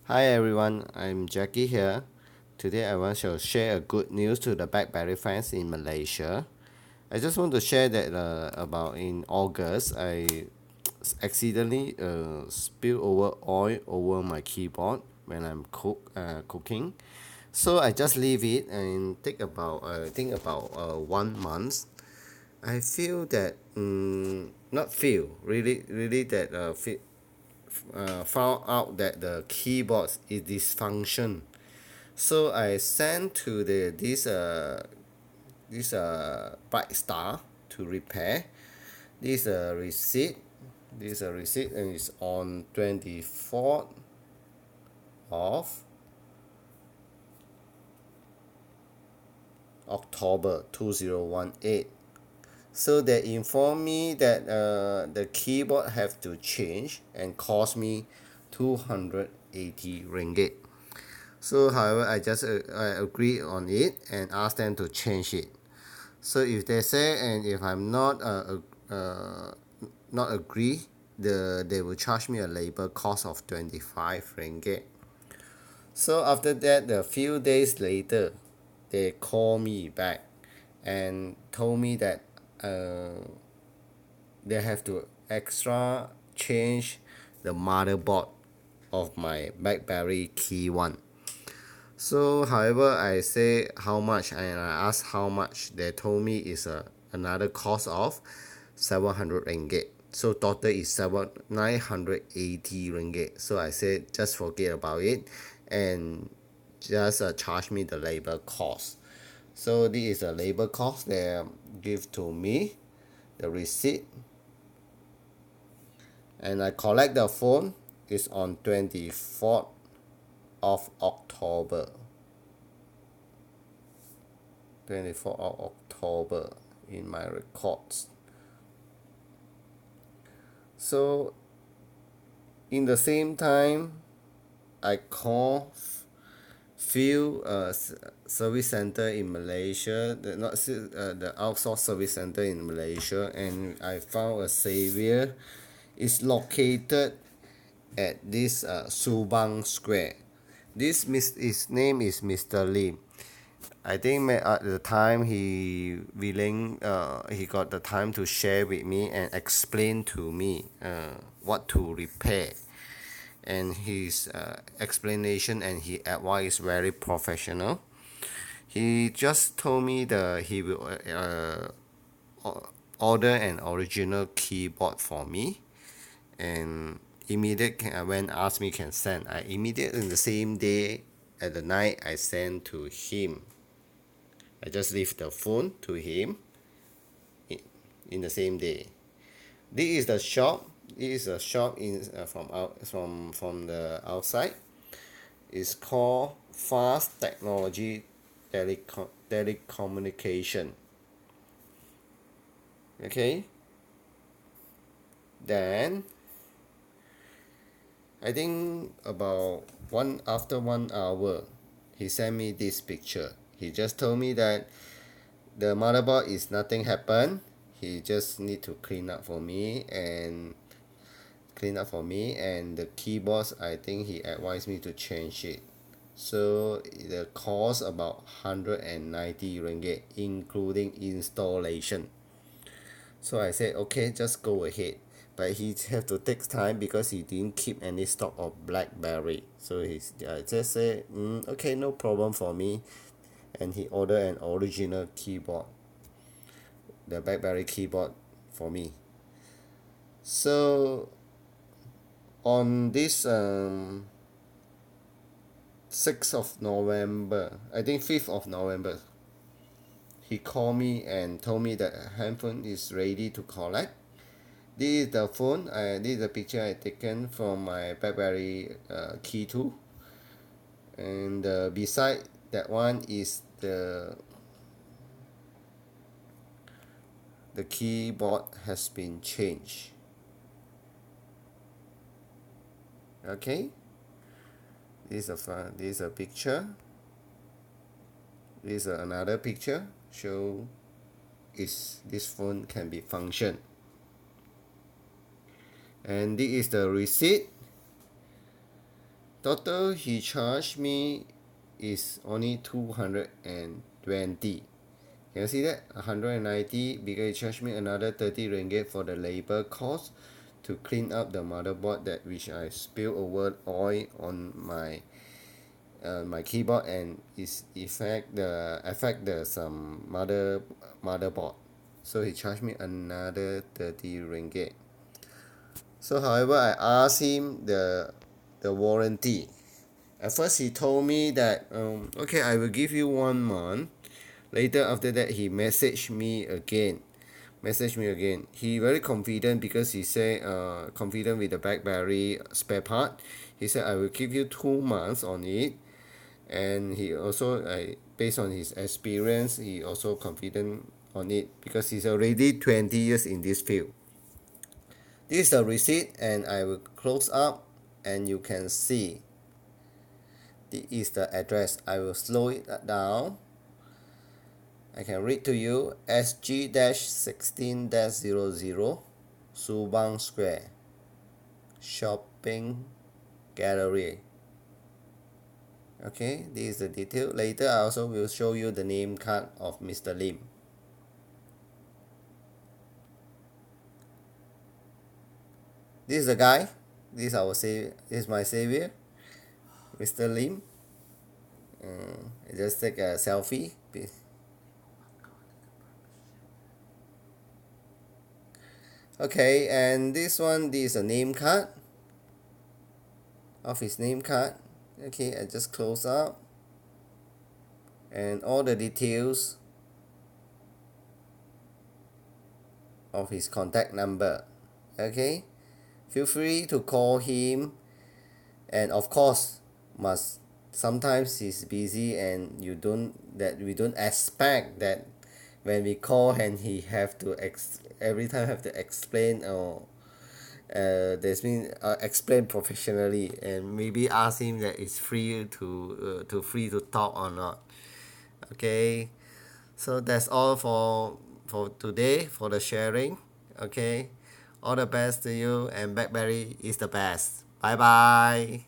Hi everyone, I'm Jackie here. Today I want to share a good news to the BlackBerry fans in Malaysia. I just want to share that about in August I accidentally spill over oil over my keyboard when I'm cooking. So I just leave it and take about I think about 1 month. I feel that not feel really that found out that the keyboard is dysfunction. So I sent to this Bright Star to repair. This receipt. This receipt and it's on 24th of October 2018. So they informed me that the keyboard have to change and cost me 280 ringgit. So however, I agree on it and ask them to change it. So if they say and if I'm not agree, they will charge me a labor cost of 25 ringgit. So after that, a few days later, they call me back and told me that uh, they have to extra change the motherboard of my BlackBerry Keyone. So, however, I say how much and I ask how much. They told me is another cost of 700 ringgit. So total is 980 ringgit. So I said just forget about it and just charge me the labor cost. So this is the labor cost they give to me, the receipt, and I collect the phone is on 24th of October. 24th of October in my records. So in the same time, I call few service center in Malaysia, the outsourced service center in Malaysia, and I found a Savior is located at this Subang Square. His name is Mr. Lim. I think at the time he got the time to share with me and explain to me what to repair, and his explanation and his advice very professional. He just told me that he will order an original keyboard for me, and when asked me can send. I immediate in the same day at the night I send to him. I just leave the phone to him in the same day. This is the shop. This is a shop from the outside. It's called Fast Technology Telecommunication. Okay. Then I think about 1 hour, he sent me this picture. He just told me that the motherboard is nothing happen. He just need to clean up for me and the keyboards I think he advised me to change it. So the cost about 190 ringgit including installation. So I said okay, just go ahead. But he have to take time because he didn't keep any stock of BlackBerry. So I just said okay, no problem for me. And he ordered an original keyboard, the BlackBerry keyboard for me. So on this 6th of November, I think 5th of November, he called me and told me that handphone is ready to collect. This is the phone. This is the picture I taken from my BlackBerry Key 2, and beside that one is the keyboard has been changed. Okay, this is a picture. This is another picture show is this phone can be function. And this is the receipt. Total he charged me is only 220. Can you see that? 190 because he charged me another 30 ringgit for the labor cost to clean up the motherboard that which I spilled over oil on my keyboard, and is affect the some motherboard. So he charged me another 30 ringgit. So however I asked him the warranty. At first he told me that okay, I will give you 1 month. Later after that he messaged me again. He very confident because he say confident with the BlackBerry spare part. He said I will give you 2 months on it, and he also based on his experience he also confident on it because he's already 20 years in this field. This is the receipt, and I will close up and you can see this is the address. I will slow it down. I can read to you: SG-16-00 Subang Square Shopping Gallery. Okay, this is the detail. Later I also will show you the name card of Mr. Lim. This is the guy. This is this is my savior, Mr. Lim. Just take a selfie. Okay, and this is a name card of his name card. Okay, I just close up and all the details of his contact number. Okay, feel free to call him, and of course must sometimes he's busy and we don't expect that when we call and he have to every time have to explain, or there's been explain professionally, and maybe ask him that it's free to free to talk or not. Okay, so that's all for today for the sharing. Okay, all the best to you, and BlackBerry is the best. Bye bye.